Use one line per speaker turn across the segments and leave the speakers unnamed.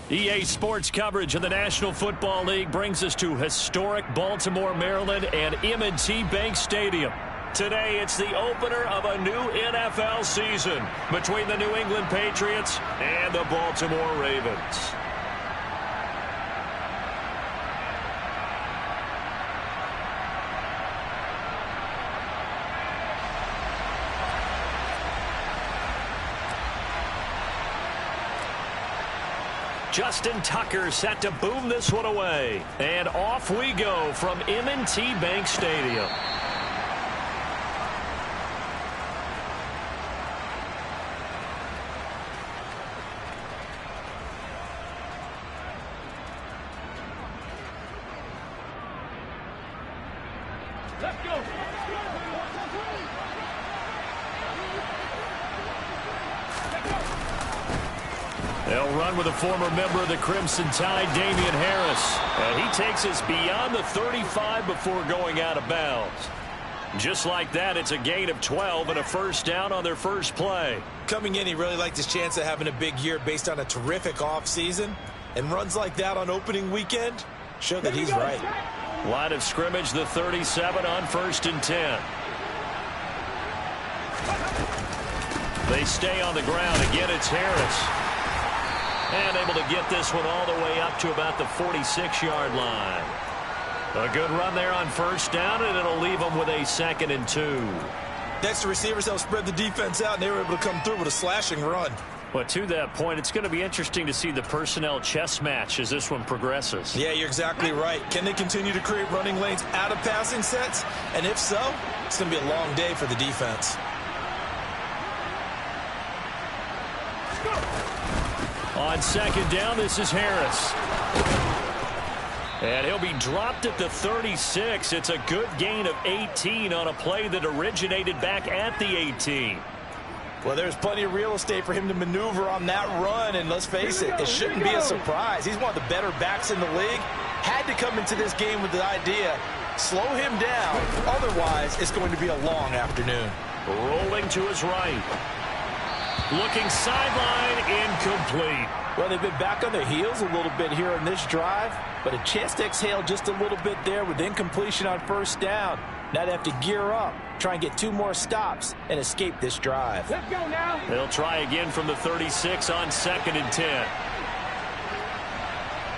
EA Sports coverage of the National Football League brings us to historic Baltimore, Maryland and M&T Bank Stadium. Today, it's the opener of a new NFL season between the New England Patriots and the Baltimore Ravens. Justin Tucker set to boom this one away. And off we go from M&T Bank Stadium.
Let's go.
They'll run with a former member of the Crimson Tide, Damian Harris. And he takes us beyond the 35 before going out of bounds. Just like that, it's a gain of 12 and a first down on their first play.
Coming in, he really liked his chance of having a big year based on a terrific offseason. And runs like that on opening weekend show that he's right.
Line of scrimmage, the 37 on 1st and 10. They stay on the ground. Again, it's Harris. And able to get this one all the way up to about the 46-yard line. A good run there on first down, and it'll leave them with a 2nd and 2.
Next to receivers, they'll spread the defense out, and they were able to come through with a slashing run.
But to that point, it's going to be interesting to see the personnel chess match as this one progresses.
Yeah, you're exactly right. Can they continue to create running lanes out of passing sets? And if so, it's going to be a long day for the defense.
On 2nd down, this is Harris. And he'll be dropped at the 36. It's a good gain of 18 on a play that originated back at the 18.
Well, there's plenty of real estate for him to maneuver on that run, and let's face it, it shouldn't be a surprise. He's one of the better backs in the league. Had to come into this game with the idea, slow him down, otherwise it's going to be a long afternoon.
Rolling to his right. Looking sideline, incomplete.
Well, they've been back on their heels a little bit here in this drive, but a chance to exhale just a little bit there with incompletion on first down. Now they have to gear up, try and get 2 more stops, and escape this drive.
Let's go now.
They'll try again from the 36 on 2nd and 10.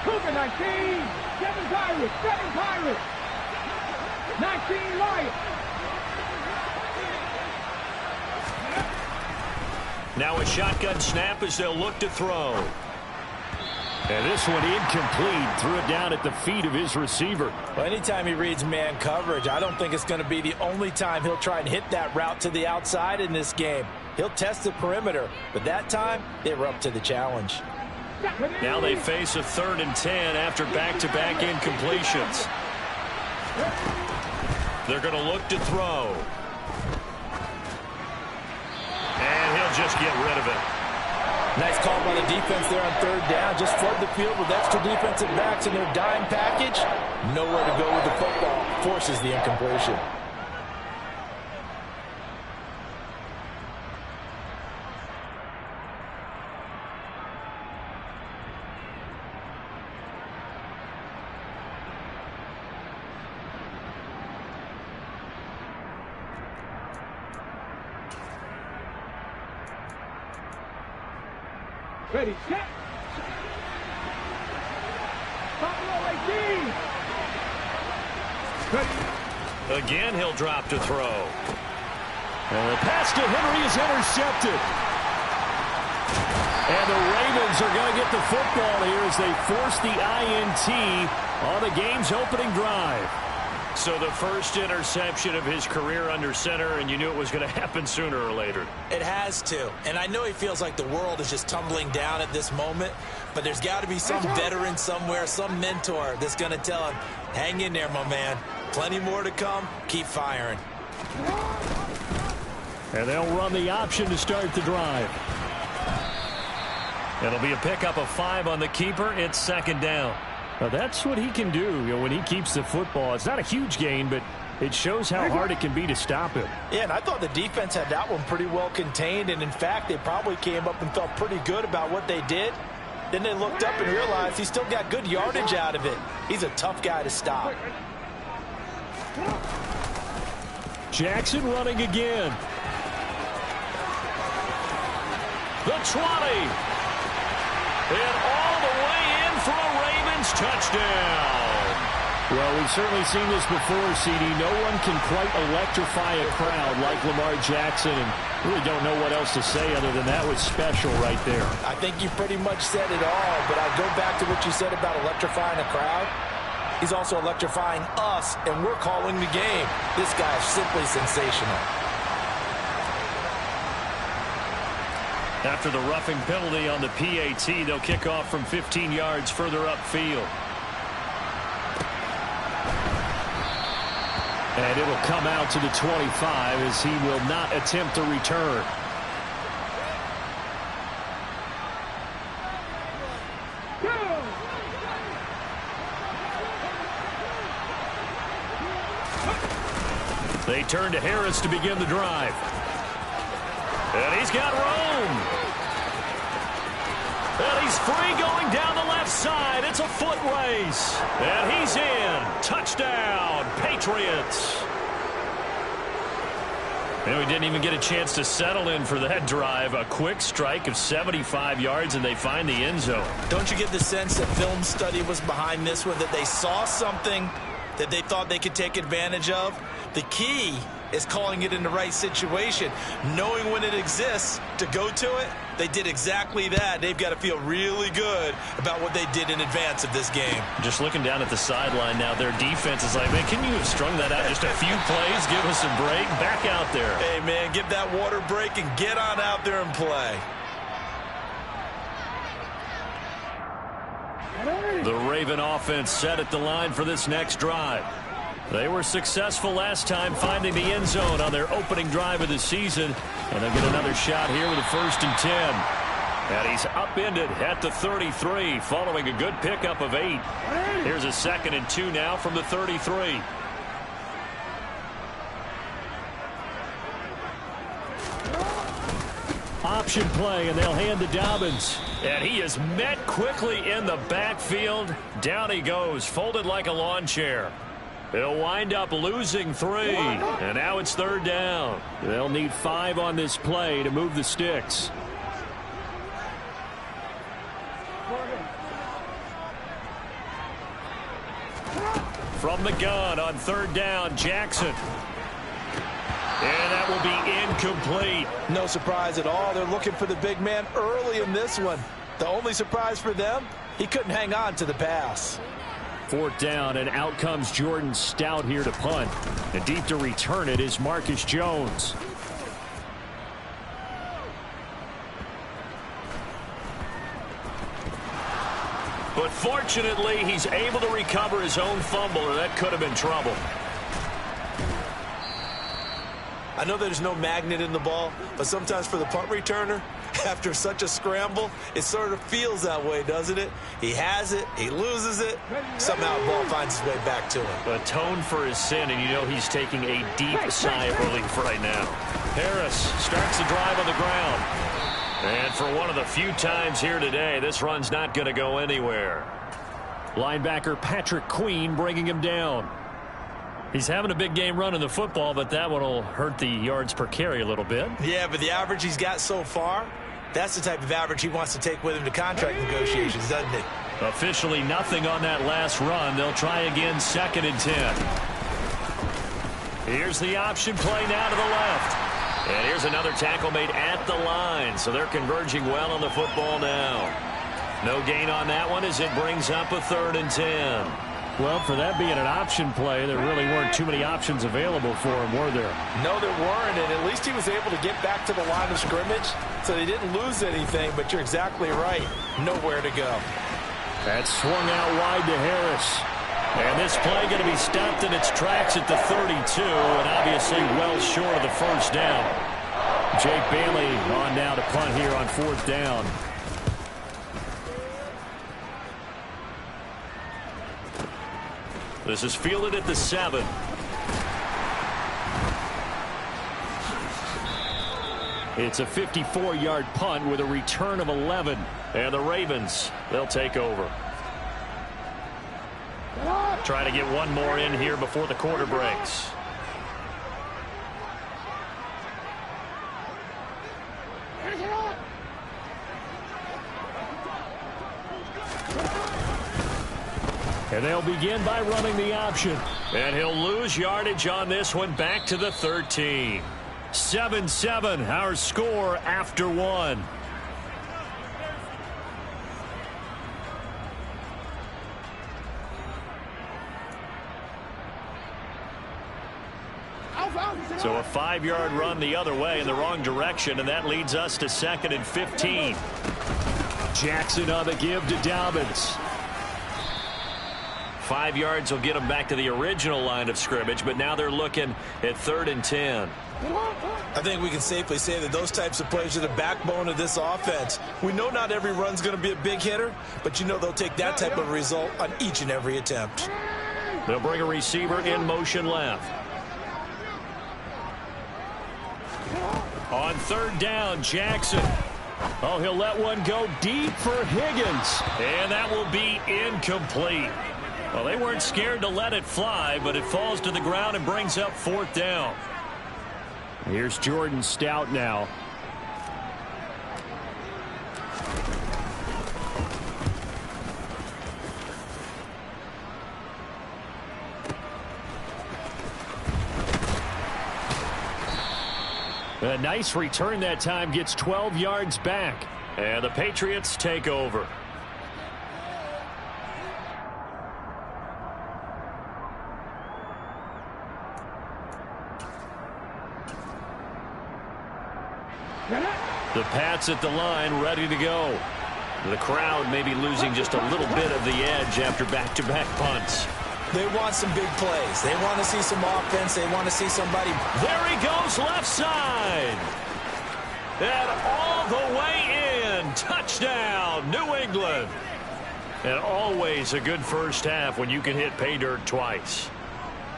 Cougar 19. 7 Pirates. 7 Pirates. 19 Lions.
Now a shotgun snap as they'll look to throw. And this one incomplete. Threw it down at the feet of his receiver.
Well, anytime he reads man coverage, I don't think it's going to be the only time he'll try and hit that route to the outside in this game. He'll test the perimeter, but that time they were up to the challenge.
Now they face a 3rd and 10 after back-to-back incompletions. They're going to look to throw. And he'll just get rid of it.
Nice call by the defense there on 3rd down. Just flood the field with extra defensive backs in their dime package. Nowhere to go with the football. Forces the incompletion.
Ready, set. Buffalo 18. Ready.
Again, he'll drop to throw. And the pass to Henry is intercepted. And the Ravens are going to get the football here as they force the INT on the game's opening drive. So the first interception of his career under center, and you knew it was going to happen sooner or later.
It has to. And I know he feels like the world is just tumbling down at this moment, but there's got to be some veteran somewhere, some mentor that's going to tell him, hang in there, my man. Plenty more to come. Keep firing.
And they'll run the option to start the drive. It'll be a pickup of 5 on the keeper. It's 2nd down. Now that's what he can do, when he keeps the football. It's not a huge gain, but it shows how hard it can be to stop him.
Yeah, and I thought the defense had that one pretty well contained, and in fact, they probably came up and felt pretty good about what they did. Then they looked up and realized he still got good yardage out of it. He's a tough guy to stop.
Jackson running again. The 20. And all the way in for a Ravens touchdown. Well, we've certainly seen this before, CD. No one can quite electrify a crowd like Lamar Jackson, and really don't know what else to say other than that was special right there.
I think you pretty much said it all, but I go back to what you said about electrifying a crowd. He's also electrifying us, and we're calling the game. This guy is simply sensational.
After the roughing penalty on the PAT, they'll kick off from 15 yards further upfield. And it'll come out to the 25 as he will not attempt to return. They turn to Harris to begin the drive. And he's got room. And he's free going down the left side. It's a foot race. And he's in. Touchdown, Patriots. And we didn't even get a chance to settle in for that drive. A quick strike of 75 yards, and they find the end zone.
Don't you get the sense that film study was behind this one, that they saw something that they thought they could take advantage of? The key is calling it in the right situation, knowing when it exists to go to it. They did exactly that. They've got to feel really good about what they did in advance of this game.
Just looking down at the sideline now, their defense is like, man, can you have strung that out just a few plays? Give us a break. Back out there.
Hey, man, give that water break and get on out there and play.
The Raven offense set at the line for this next drive. They were successful last time finding the end zone on their opening drive of the season. And they'll get another shot here with a 1st and 10. And he's upended at the 33 following a good pickup of 8. Here's a 2nd and 2 now from the 33. Option play, and they'll hand to Dobbins. And he is met quickly in the backfield. Down he goes, folded like a lawn chair. They'll wind up losing 3, and now it's 3rd down. They'll need 5 on this play to move the sticks. From the gun on 3rd down, Jackson. And that will be incomplete.
No surprise at all. They're looking for the big man early in this one. The only surprise for them, he couldn't hang on to the pass.
4th down, and out comes Jordan Stout here to punt. And deep to return it is Marcus Jones. But fortunately, he's able to recover his own fumble, or that could have been trouble.
I know there's no magnet in the ball, but sometimes for the punt returner, after such a scramble, it sort of feels that way, doesn't it? He has it, he loses it, somehow the ball finds its way back to him.
Atone for his sin, and you know he's taking a deep sigh of relief right now. Harris starts the drive on the ground. And for one of the few times here today, this run's not going to go anywhere. Linebacker Patrick Queen bringing him down. He's having a big game running the football, but that one will hurt the yards per carry a little bit.
Yeah, but the average he's got so far, that's the type of average he wants to take with him to contract negotiations, doesn't it?
Officially nothing on that last run. They'll try again, 2nd and 10. Here's the option play now to the left. And here's another tackle made at the line. So they're converging well on the football now. No gain on that one as it brings up a 3rd and 10. Well, for that being an option play, there really weren't too many options available for him, were there?
No, there weren't, and at least he was able to get back to the line of scrimmage, so they didn't lose anything, but you're exactly right. Nowhere to go.
That swung out wide to Harris. And this play going to be stopped in its tracks at the 32, and obviously well short of the 1st down. Jake Bailey on now to punt here on 4th down. This is fielded at the 7. It's a 54-yard punt with a return of 11. And the Ravens, they'll take over. Try to get one more in here before the quarter breaks. And they'll begin by running the option. And he'll lose yardage on this one, back to the 13. 7-7, our score after one. So a 5-yard run the other way in the wrong direction, and that leads us to 2nd and 15. Jackson on the give to Dobbins. 5 yards will get them back to the original line of scrimmage, but now they're looking at 3rd and 10.
I think we can safely say that those types of plays are the backbone of this offense. We know not every run's going to be a big hitter, but you know they'll take that type of result on each and every attempt.
They'll bring a receiver in motion left. On 3rd down, Jackson. Oh, he'll let one go deep for Higgins. And that will be incomplete. Well, they weren't scared to let it fly, but it falls to the ground and brings up 4th down. Here's Jordan Stout now. A nice return that time, gets 12 yards back. And the Patriots take over. The Pats at the line, ready to go. The crowd may be losing just a little bit of the edge after back-to-back punts.
They want some big plays. They want to see some offense. They want to see somebody.
There he goes, left side. And all the way in. Touchdown, New England. And always a good first half when you can hit pay dirt twice.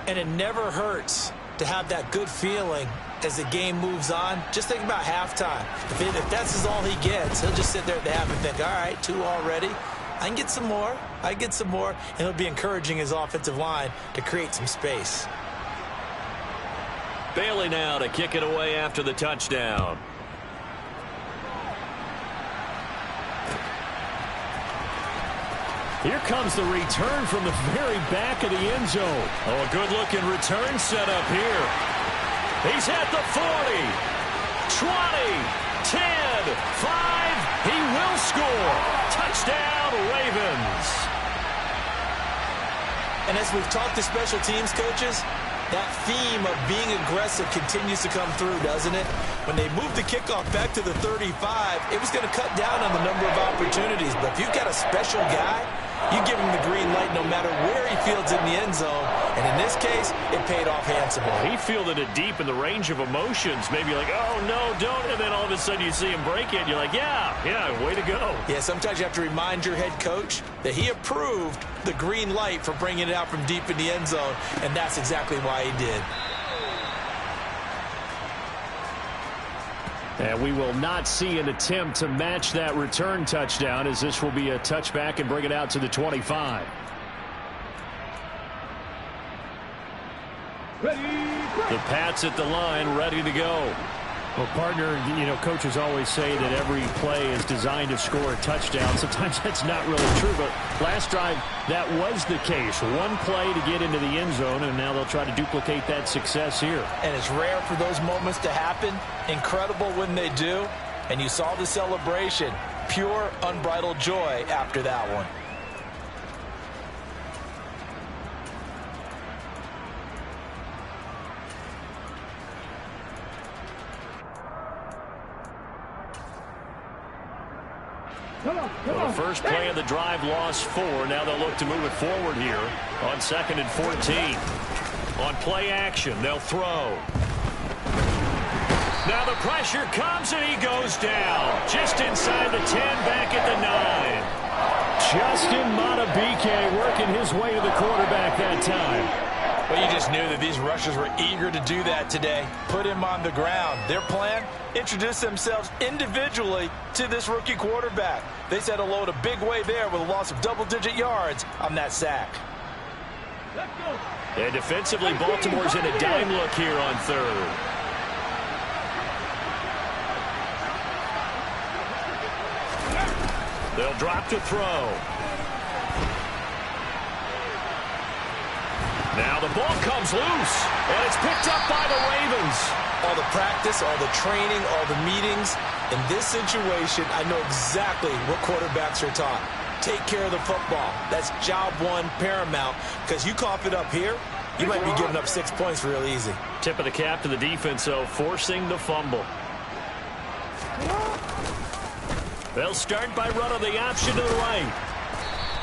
And it never hurts to have that good feeling as the game moves on. Just think about halftime. If that's all he gets, he'll just sit there at the half and think, all right, 2 already. I can get some more. I get some more. And he'll be encouraging his offensive line to create some space.
Bailey now to kick it away after the touchdown. Here comes the return from the very back of the end zone. Oh, a good-looking return set up here. He's at the 40, 20, 10, 5. He will score. Touchdown, Ravens.
And as we've talked to special teams coaches, that theme of being aggressive continues to come through, doesn't it? When they moved the kickoff back to the 35, it was going to cut down on the number of opportunities. But if you've got a special guy, you give him the green light no matter where he fields in the end zone. And in this case, it paid off handsomely.
He fielded it deep in the range of emotions. Maybe like, oh, no, don't. And then all of a sudden you see him break it. You're like, yeah, way to go.
Yeah, sometimes you have to remind your head coach that he approved the green light for bringing it out from deep in the end zone. And that's exactly why he did.
And we will not see an attempt to match that return touchdown, as this will be a touchback and bring it out to the 25. The Pats at the line, ready to go. Well, partner, coaches always say that every play is designed to score a touchdown. Sometimes that's not really true, but last drive, that was the case. One play to get into the end zone, and now they'll try to duplicate that success here.
And it's rare for those moments to happen. Incredible when they do. And you saw the celebration. Pure, unbridled joy after that one.
Well, the first play of the drive lost 4. Now they'll look to move it forward here on 2nd and 14. On play action, they'll throw. Now the pressure comes and he goes down. Just inside the 10, back at the 9. Justin Madubuike working his way to the quarterback that time.
Well, you just knew that these rushers were eager to do that today. Put him on the ground. Their plan, introduce themselves individually to this rookie quarterback. They set a load a big way there with a loss of double-digit yards on that sack.
And defensively, Baltimore's in a dime look here on third. They'll drop to throw. Now the ball comes loose, and it's picked up by the Ravens.
All the practice, all the training, all the meetings. In this situation, I know exactly what quarterbacks are taught. Take care of the football. That's job one, paramount, because you cough it up here, you might be giving up 6 points real easy.
Tip of the cap to the defense, though, forcing the fumble. They'll start by running the option to the right.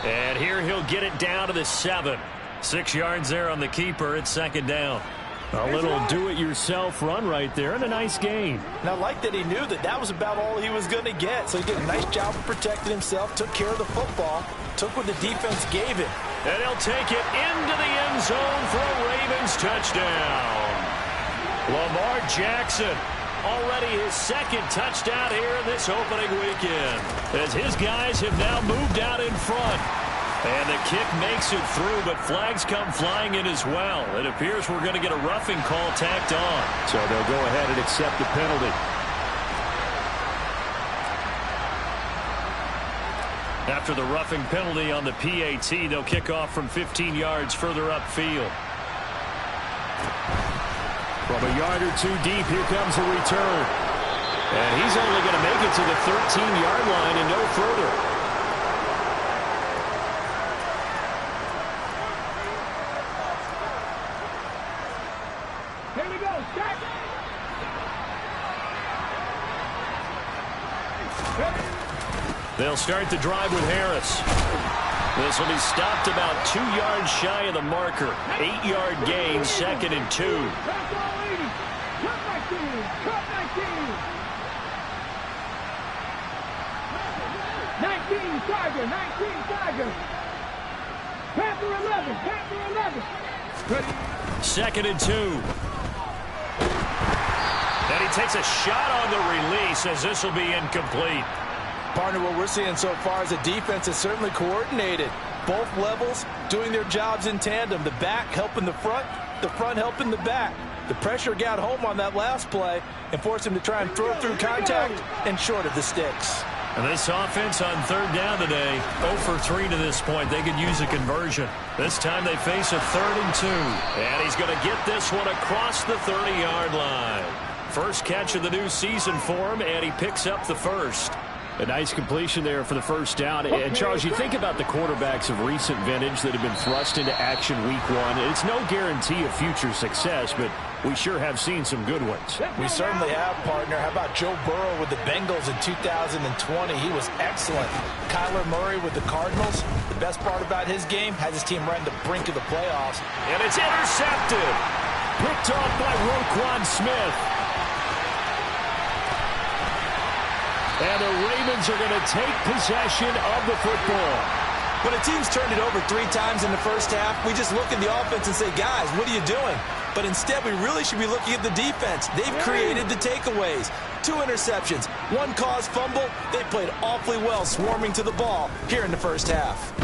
And here he'll get it down to the 7. 6 yards there on the keeper. It's second down. A little do-it-yourself run right there, and a nice gain.
And I like that he knew that that was about all he was going to get. So he did a nice job of protecting himself, took care of the football, took what the defense gave him.
And he'll take it into the end zone for a Ravens touchdown. Lamar Jackson, already his second touchdown here in this opening weekend, as his guys have now moved out in front. And the kick makes it through, but flags come flying in as well. It appears we're going to get a roughing call tacked on.
So they'll go ahead and accept the penalty.
After the roughing penalty on the PAT, they'll kick off from 15 yards further upfield.
From a yard or two deep, here comes the return.
And he's only going to make it to the 13-yard line and no further.
Here we go, set.
They'll start the drive with Harris. This will be stopped about 2 yards shy of the marker. 8-yard gain, 2nd and 2.
That's all 80. Cut 19. Cut 19. 19 Tiger. 19 Tiger. Panther 11. Panther 11. Ready.
2nd and 2. And he takes a shot on the release as this will be incomplete.
Partner, what we're seeing so far is the defense is certainly coordinated. Both levels doing their jobs in tandem. The back helping the front helping the back. The pressure got home on that last play and forced him to try and throw through contact and short of the sticks.
And this offense on third down today, 0 for 3 to this point. They could use a conversion. This time they face a 3rd and 2. And he's going to get this one across the 30-yard line. First catch of the new season for him, and he picks up the first.
A nice completion there for the first down. And, Charles, you think about the quarterbacks of recent vintage that have been thrust into action week 1. It's no guarantee of future success, but we sure have seen some good ones.
We certainly have, partner. How about Joe Burrow with the Bengals in 2020? He was excellent. Kyler Murray with the Cardinals. The best part about his game, has his team right on the brink of the playoffs.
And it's intercepted.
Picked off by Roquan Smith.
And the Ravens are going to take possession of the football.
When a team's turned it over 3 times in the first half, we just look at the offense and say, guys, what are you doing? But instead, we really should be looking at the defense. They've created the takeaways. 2 interceptions, 1 caused fumble. They played awfully well swarming to the ball here in the first half.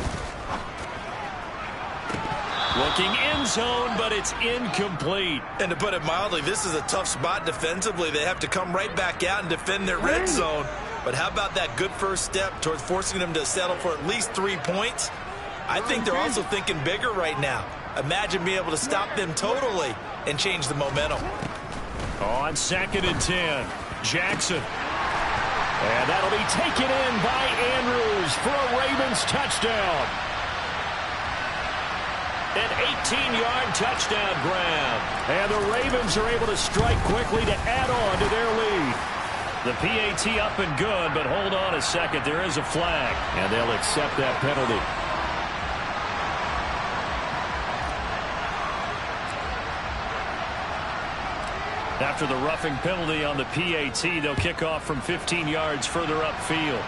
Looking end zone, but it's incomplete.
And to put it mildly, this is a tough spot defensively. They have to come right back out and defend their red zone. But how about that good first step towards forcing them to settle for at least 3 points? I think they're also thinking bigger right now. Imagine being able to stop them totally and change the momentum.
On 2nd and 10, Jackson. And that'll be taken in by Andrews for a Ravens touchdown. An 18-yard touchdown grab. And the Ravens are able to strike quickly to add on to their lead. The PAT up and good, but hold on a second. There is a flag.
And they'll accept that penalty.
After the roughing penalty on the PAT, they'll kick off from 15 yards further upfield.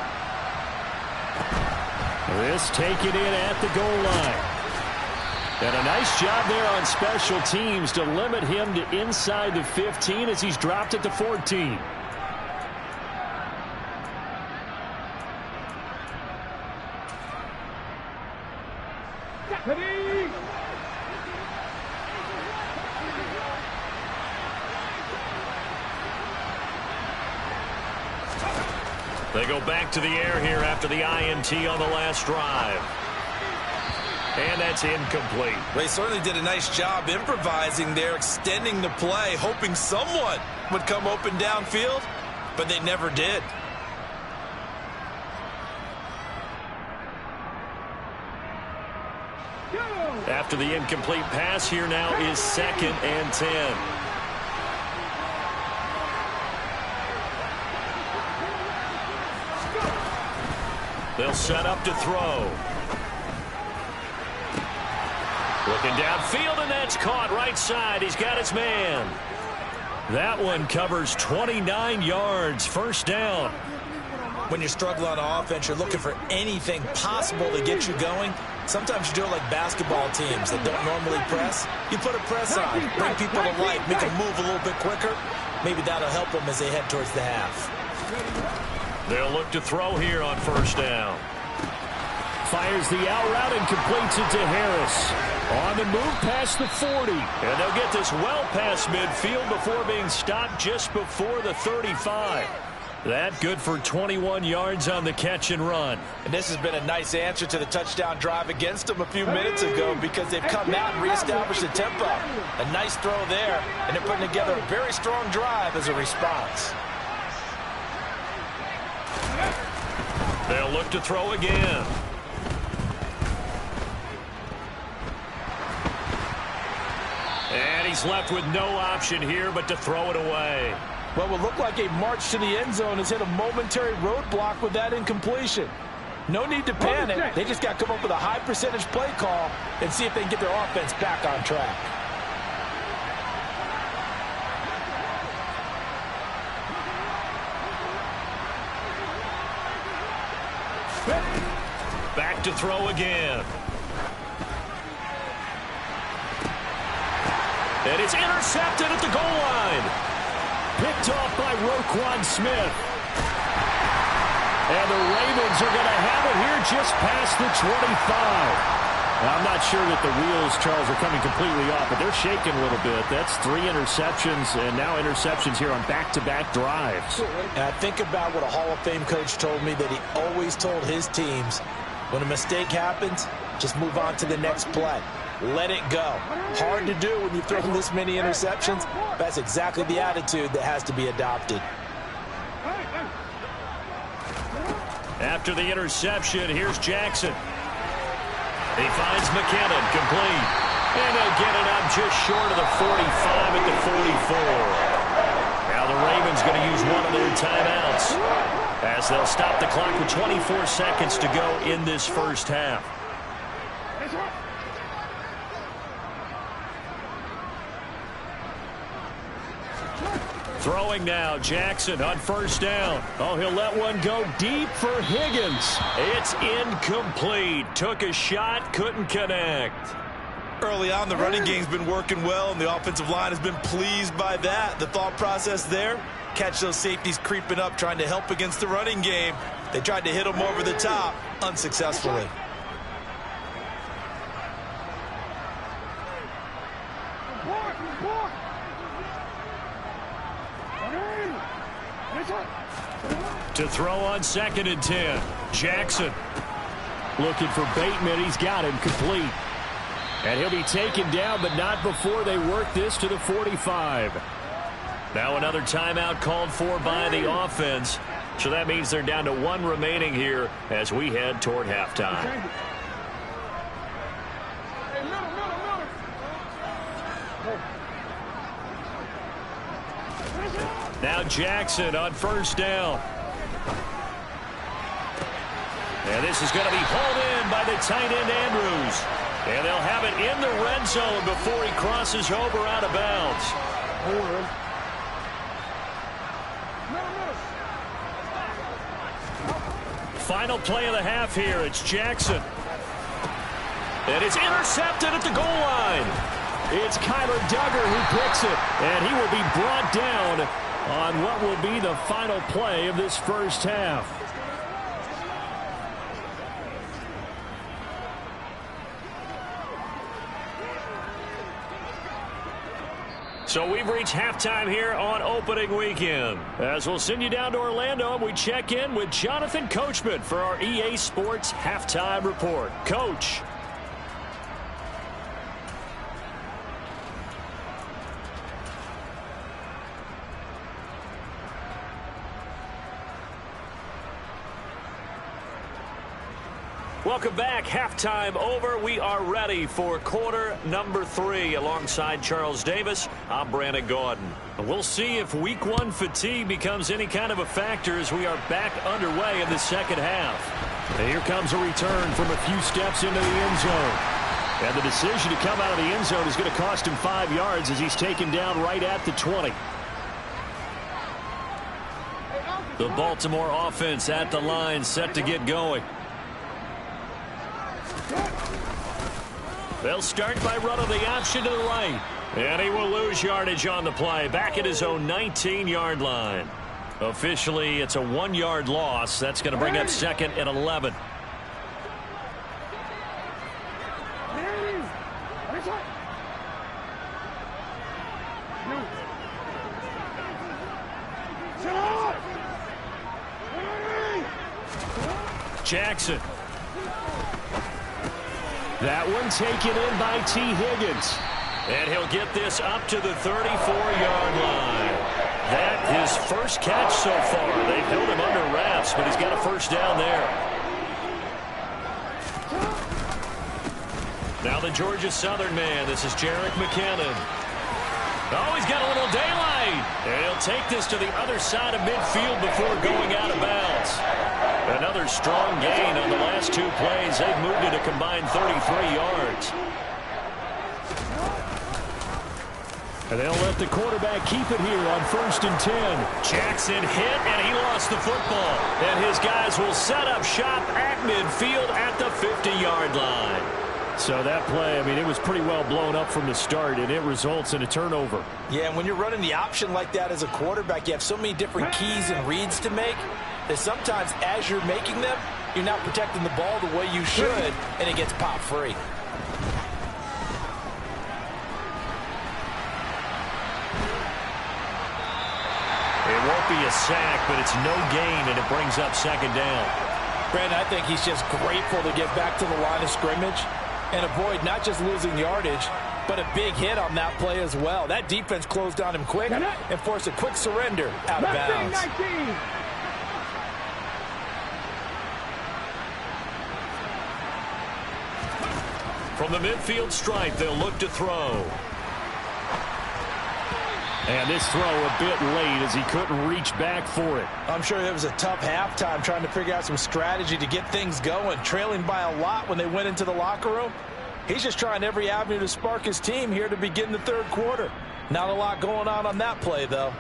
This taken in at the goal line.
And a nice job there on special teams to limit him to inside the 15 as he's dropped it to 14. They go back to the air here after the INT on the last drive. And that's incomplete.
Well, he certainly did a nice job improvising there, extending the play, hoping someone would come open downfield, but they never did.
After the incomplete pass, here now is 2nd and 10. They'll set up to throw. Looking downfield, and that's caught right side. He's got his man. That one covers 29 yards. First down.
When you're struggling on offense, you're looking for anything possible to get you going. Sometimes you do it like basketball teams that don't normally press. You put a press on, bring people to life, make them move a little bit quicker. Maybe that'll help them as they head towards the half.
They'll look to throw here on first down. Fires the out route and completes it to Harris. On the move past the 40. And they'll get this well past midfield before being stopped just before the 35. That good for 21 yards on the catch and run.
And this has been a nice answer to the touchdown drive against them a few minutes ago because they've come out and reestablished the tempo. A nice throw there, and they're putting together a very strong drive as a response.
They'll look to throw again. And he's left with no option here but to throw it away.
Well, it will look like a march to the end zone has hit a momentary roadblock with that incompletion. No need to panic. They just got to come up with a high percentage play call and see if they can get their offense back on track.
Back to throw again. And it's intercepted at the goal line. Picked off by Roquan Smith. And the Ravens are going to have it here just past the 25. Now, I'm not sure that the wheels, Charles, are coming completely off, but they're shaking a little bit. That's 3 interceptions, and now interceptions here on back-to-back drives.
And I think about what a Hall of Fame coach told me that he always told his teams, when a mistake happens, just move on to the next play. Let it go. Hard to do when you throw this many interceptions. That's exactly the attitude that has to be adopted.
After the interception, here's Jackson. He finds McKinnon, complete. And they'll get it up just short of the 45 at the 44. Now the Ravens going to use one of their timeouts as they'll stop the clock with 24 seconds to go in this first half. Throwing now, Jackson on first down. Oh, he'll let one go deep for Higgins. It's incomplete. Took a shot, couldn't connect.
Early on, the running game's been working well, and the offensive line has been pleased by that. The thought process there, catch those safeties creeping up, trying to help against the running game. They tried to hit them over the top, unsuccessfully.
To throw on 2nd and 10. Jackson looking for Bateman. He's got him complete. And he'll be taken down, but not before they work this to the 45. Now another timeout called for by the offense. So that means they're down to 1 remaining here as we head toward halftime. Now Jackson on first down. And this is going to be hauled in by the tight end Andrews. And they'll have it in the red zone before he crosses over out of bounds. Final play of the half here. It's Jackson. And it's intercepted at the goal line.
It's Kyler Duggar who picks it, and he will be brought down on what will be the final play of this first half.
So we've reached halftime here on opening weekend. As we'll send you down to Orlando, and we check in with Jonathan Coachman for our EA Sports Halftime Report. Coach. Welcome back. Halftime over. We are ready for quarter number 3. Alongside Charles Davis, I'm Brandon Gaudin. We'll see if week 1 fatigue becomes any kind of a factor as we are back underway in the second half. And here comes a return from a few steps into the end zone. And the decision to come out of the end zone is going to cost him 5 yards as he's taken down right at the 20. The Baltimore offense at the line, set to get going. They'll start by running the option to the right. And he will lose yardage on the play. Back at his own 19-yard line. Officially, it's a 1-yard loss. That's going to bring up second and 11. Jackson. That one taken in by T. Higgins. And he'll get this up to the 34-yard line. That his first catch so far. They've held him under wraps, but he's got a first down there. Now the Georgia Southern man. This is Jerick McKinnon. Oh, he's got a little daylight. And he'll take this to the other side of midfield before going out of bounds. Another strong gain on the last 2 plays. They've moved it a combined 33 yards. And they'll let the quarterback keep it here on 1st and 10. Jackson hit, and he lost the football. And his guys will set up shop at midfield at the 50-yard line. So that play, I mean, it was pretty well blown up from the start, and it results in a turnover.
Yeah, and when you're running the option like that as a quarterback, you have so many different keys and reads to make that sometimes as you're making them, you're not protecting the ball the way you should, and it gets popped free.
It won't be a sack, but it's no gain, and it brings up second down.
Brandon, I think he's just grateful to get back to the line of scrimmage and avoid not just losing yardage, but a big hit on that play as well. That defense closed on him quick and forced a quick surrender out of bounds.
19.
From the midfield stripe, they'll look to throw. And this throw a bit late as he couldn't reach back for it.
I'm sure it was a tough halftime trying to figure out some strategy to get things going. Trailing by a lot when they went into the locker room. He's just trying every avenue to spark his team here to begin the 3rd quarter. Not a lot going on that play, though.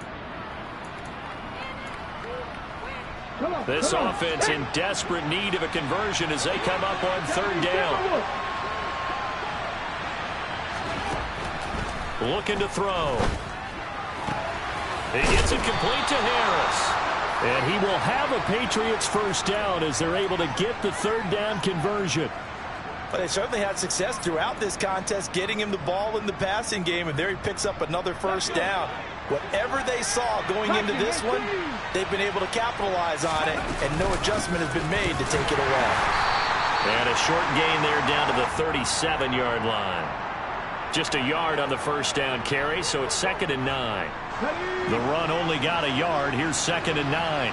This offense in desperate need of a conversion as they come up on 3rd down. Looking to throw. He gets it complete to Harris.
And he will have a Patriots first down as they're able to get the 3rd down conversion.
But they certainly had success throughout this contest getting him the ball in the passing game, and there he picks up another first down. Whatever they saw going into this one, they've been able to capitalize on it, and no adjustment has been made to take it away.
And a short gain there down to the 37-yard line. Just a yard on the first down carry, so it's 2nd and 9. The run only got a yard. Here's 2nd and 9.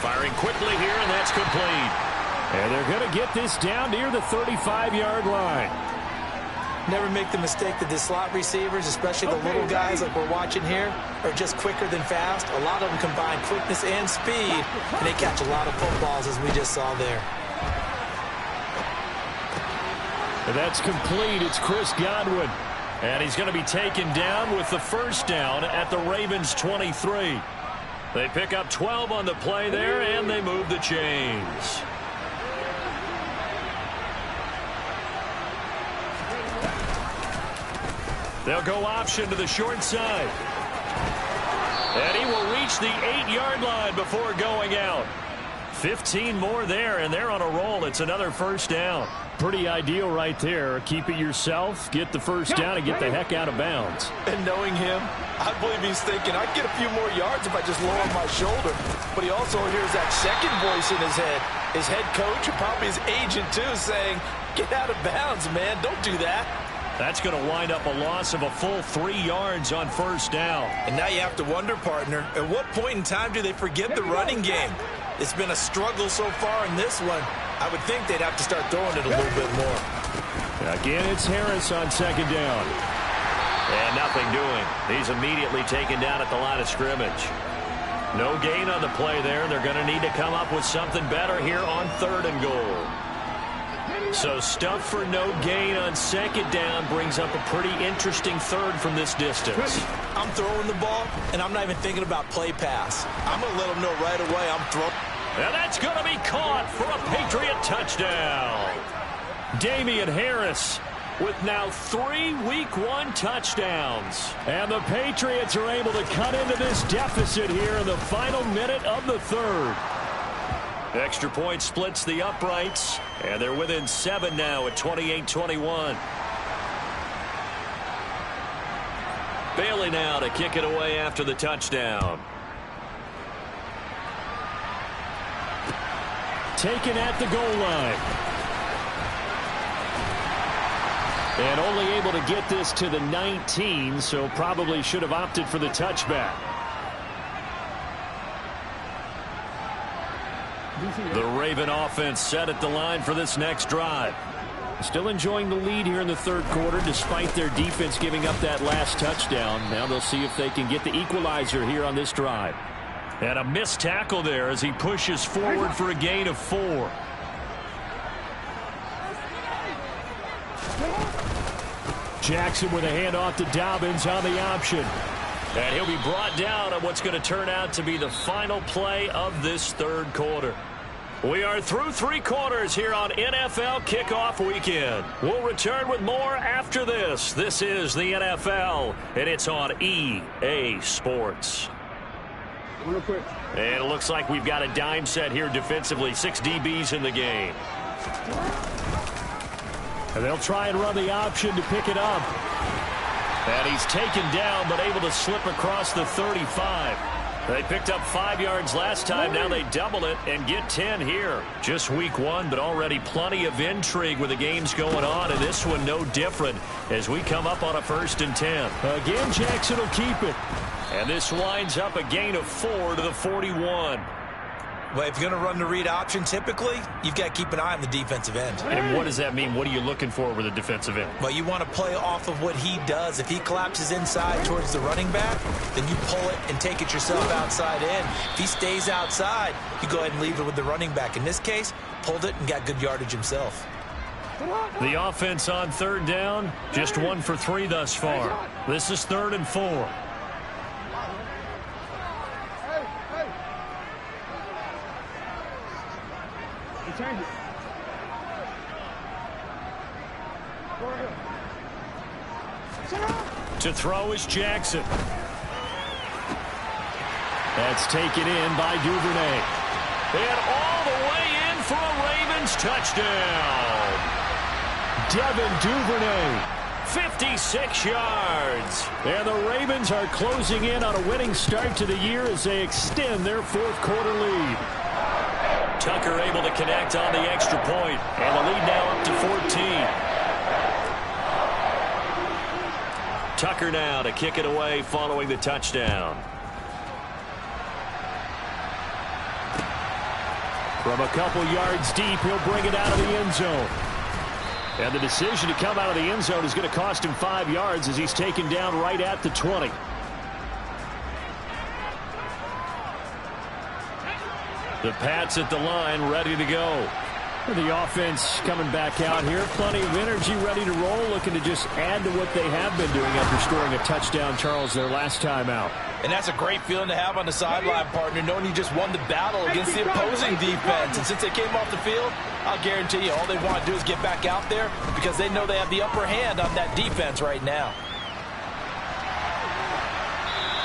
Firing quickly here, and that's complete.
And they're going to get this down near the 35-yard line.
Never make the mistake that the slot receivers, especially the little guys like we're watching here, are just quicker than fast. A lot of them combine quickness and speed, and they catch a lot of footballs, as we just saw there.
And that's complete. It's Chris Godwin.
And he's going to be taken down with the first down at the Ravens 23. They pick up 12 on the play there, and they move the chains. They'll go option to the short side. And he will reach the 8-yard line before going out. 15 more there, and they're on a roll. It's another first down.
Pretty ideal right there. Keep it yourself, get the first down, and get the heck out of bounds.
And knowing him, I believe he's thinking, I'd get a few more yards if I just lower my shoulder. But he also hears that second voice in his head. His head coach, and probably his agent too, saying, get out of bounds, man. Don't do that.
That's going to wind up a loss of a full 3 yards on first down.
And now you have to wonder, partner, at what point in time do they forget the running game? It's been a struggle so far in this one. I would think they'd have to start throwing it a little bit more.
Again, it's Harris on second down.
And nothing doing. He's immediately taken down at the line of scrimmage. No gain on the play there. They're going to need to come up with something better here on 3rd and goal. So stuff for no gain on second down brings up a pretty interesting third from this distance.
I'm throwing the ball, and I'm not even thinking about play pass. I'm going to let them know right away I'm throwing.
And that's going to be caught for a Patriot touchdown. Damian Harris with now 3 Week 1 touchdowns.
And the Patriots are able to cut into this deficit here in the final minute of the third.
Extra point splits the uprights, and they're within 7 now at 28-21. Bailey now to kick it away after the touchdown.
Taken at the goal line. And only able to get this to the 19, so probably should have opted for the touchback.
The Raven offense set at the line for this next drive.
Still enjoying the lead here in the third quarter despite their defense giving up that last touchdown. Now they'll see if they can get the equalizer here on this drive.
And a missed tackle there as he pushes forward for a gain of 4.
Jackson with a handoff to Dobbins on the option.
And he'll be brought down on what's going to turn out to be the final play of this third quarter. We are through 3 quarters here on NFL Kickoff Weekend. We'll return with more after this. This is the NFL, and it's on EA Sports.
Real quick.
And it looks like we've got a dime set here defensively. 6 DBs in the game.
And they'll try and run the option to pick it up.
And he's taken down, but able to slip across the 35. They picked up 5 yards last time. Now they double it and get 10 here. Just week 1, but already plenty of intrigue with the games going on. And this one no different as we come up on a 1st and 10.
Again, Jackson will keep it.
And this winds up a gain of 4 to the 41.
Well, if you're going to run the read option, typically, you've got to keep an eye on the defensive end.
And what does that mean? What are you looking for with a defensive end?
Well, you want to play off of what he does. If he collapses inside towards the running back, then you pull it and take it yourself outside in. If he stays outside, you go ahead and leave it with the running back. In this case, pulled it and got good yardage himself.
The offense on 3rd down, just 1 for 3 thus far. This is 3rd and 4.
Change it. Go ahead.
To throw is Jackson.
That's taken in by Duvernay.
And all the way in for a Ravens touchdown.
Devin Duvernay.
56 yards.
And the Ravens are closing in on a winning start to the year as they extend their 4th quarter lead.
Tucker able to connect on the extra point, and the lead now up to 14. Tucker now to kick it away following the touchdown.
From a couple yards deep, he'll bring it out of the end zone. And the decision to come out of the end zone is going to cost him 5 yards as he's taken down right at the 20.
The Pats at the line, ready to go.
The offense coming back out here. Plenty of energy, ready to roll, looking to just add to what they have been doing after scoring a touchdown, Charles, their last time out.
And that's a great feeling to have on the sideline, partner, knowing you just won the battle against the opposing defense. And since they came off the field, I'll guarantee you all they want to do is get back out there because they know they have the upper hand on that defense right now.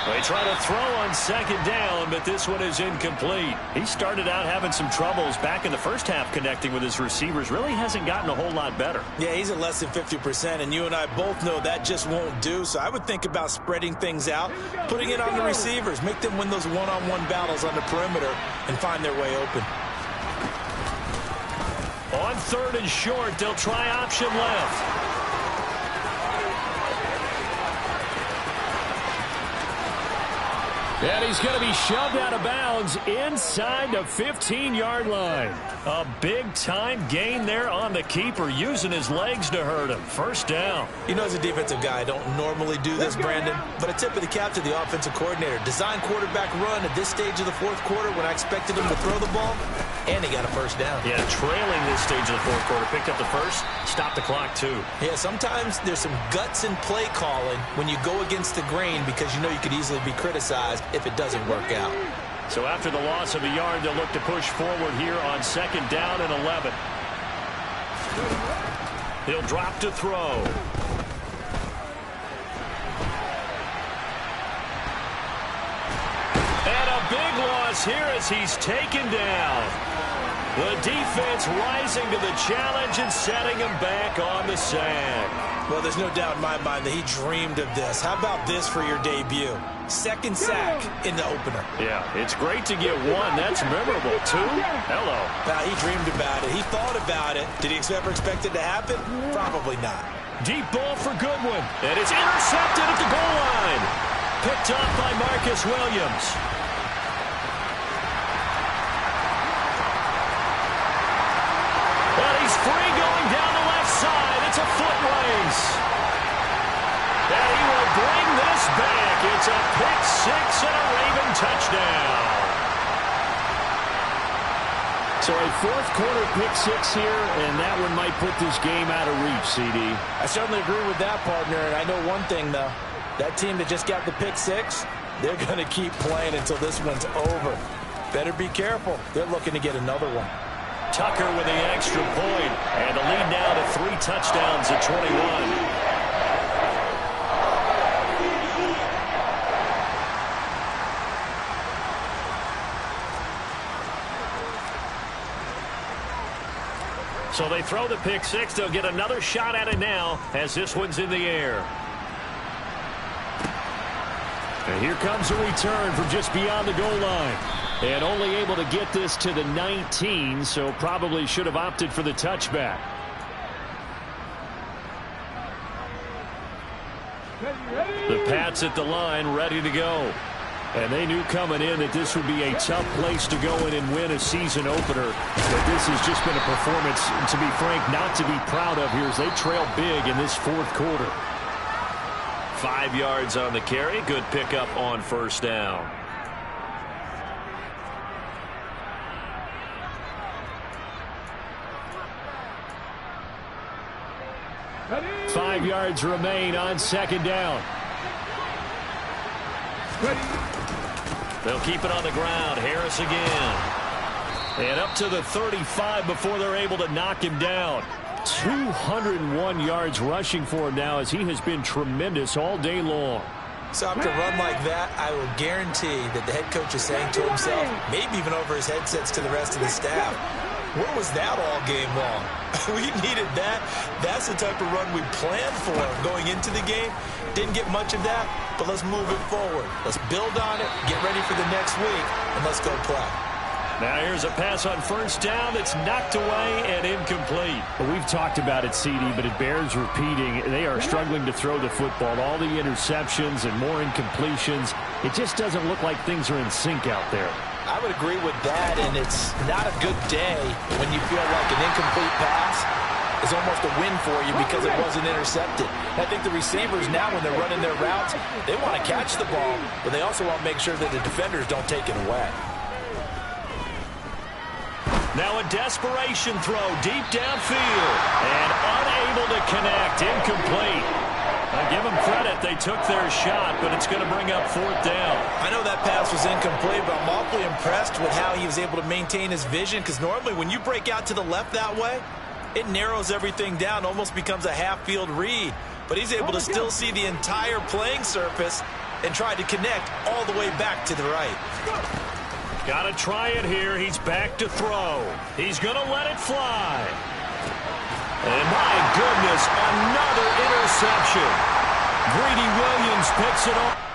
They try to throw on second down, but this one is incomplete. He started out having some troubles back in the first half connecting with his receivers. Really hasn't gotten a whole lot better.
Yeah, he's at less than 50%, and you and I both know that just won't do. So I would think about spreading things out, putting it on the receivers, make them win those one-on-one battles on the perimeter, and find their way open.
On 3rd and short, they'll try option left.
And he's going to be shoved out of bounds inside the 15-yard line.
A big-time gain there on the keeper, using his legs to hurt him. First down.
You know, as a defensive guy, I don't normally do this, Brandon, but a tip of the cap to the offensive coordinator. Design quarterback run at this stage of the fourth quarter when I expected him to throw the ball, and he got a first down.
Yeah, trailing this stage of the fourth quarter. Picked up the first, stopped the clock, too.
Yeah, sometimes there's some guts in play calling when you go against the grain because you know you could easily be criticized if it doesn't work out.
So after the loss of a yard, they'll look to push forward here on 2nd down and 11. He'll drop to throw. And a big loss here as he's taken down. The defense rising to the challenge and setting him back on the sack.
Well, there's no doubt in my mind that he dreamed of this. How about this for your debut? 2nd sack in the opener.
Yeah, it's great to get 1. That's memorable. 2? Hello.
Now, he dreamed about it. He thought about it. Did he ever expect it to happen? Probably not.
Deep ball for Goodwin. And it's intercepted at the goal line. Picked up by Marcus Williams. And he's free going down the left side. It's a foot race. And he will bring this back. It's a pick-6 and a Raven touchdown.
So a fourth-quarter pick-6 here, and that one might put this game out of reach, CD.
I certainly agree with that, partner. And I know one thing, though. That team that just got the pick-6, they're going to keep playing until this one's over. Better be careful. They're looking to get another one.
Tucker with the extra point, and the lead now to 3 touchdowns at 21. So they throw the pick-6. They'll get another shot at it now as this one's in the air.
And here comes a return from just beyond the goal line. And only able to get this to the 19, so probably should have opted for the touchback.
The Pats at the line, ready to go.
And they knew coming in that this would be a tough place to go in and win a season opener. But this has just been a performance, to be frank, not to be proud of here as they trail big in this fourth quarter.
5 yards on the carry. Good pickup on first down.
Ready? 5 yards remain on 2nd down.
Ready.
They'll keep it on the ground. Harris again. And up to the 35 before they're able to knock him down.
201 yards rushing for him now as he has been tremendous all day long.
So after a run like that, I will guarantee that the head coach is saying to himself, maybe even over his headsets to the rest of the staff, where was that all game long? We needed that. That's the type of run we planned for going into the game. Didn't get much of that, but let's move it forward. Let's build on it, get ready for the next week, and let's go play.
Now here's a pass on first down that's knocked away and incomplete.
Well, we've talked about it, CD, but it bears repeating. They are struggling to throw the football. All the interceptions and more incompletions. It just doesn't look like things are in sync out there.
I would agree with that, and it's not a good day when you feel like an incomplete pass is almost a win for you because it wasn't intercepted. I think the receivers now, when they're running their routes, they want to catch the ball, but they also want to make sure that the defenders don't take it away.
Now a desperation throw deep downfield. And unable to connect. Incomplete. I give them credit. They took their shot, but it's going to bring up 4th down.
I know that pass was incomplete, but I'm awfully impressed with how he was able to maintain his vision, because normally when you break out to the left that way, it narrows everything down, almost becomes a half-field read. But he's able to still see the entire playing surface and try to connect all the way back to the right.
Got to try it here. He's back to throw. He's going to let it fly. And my goodness, another interception. Greedy Williams picks it up.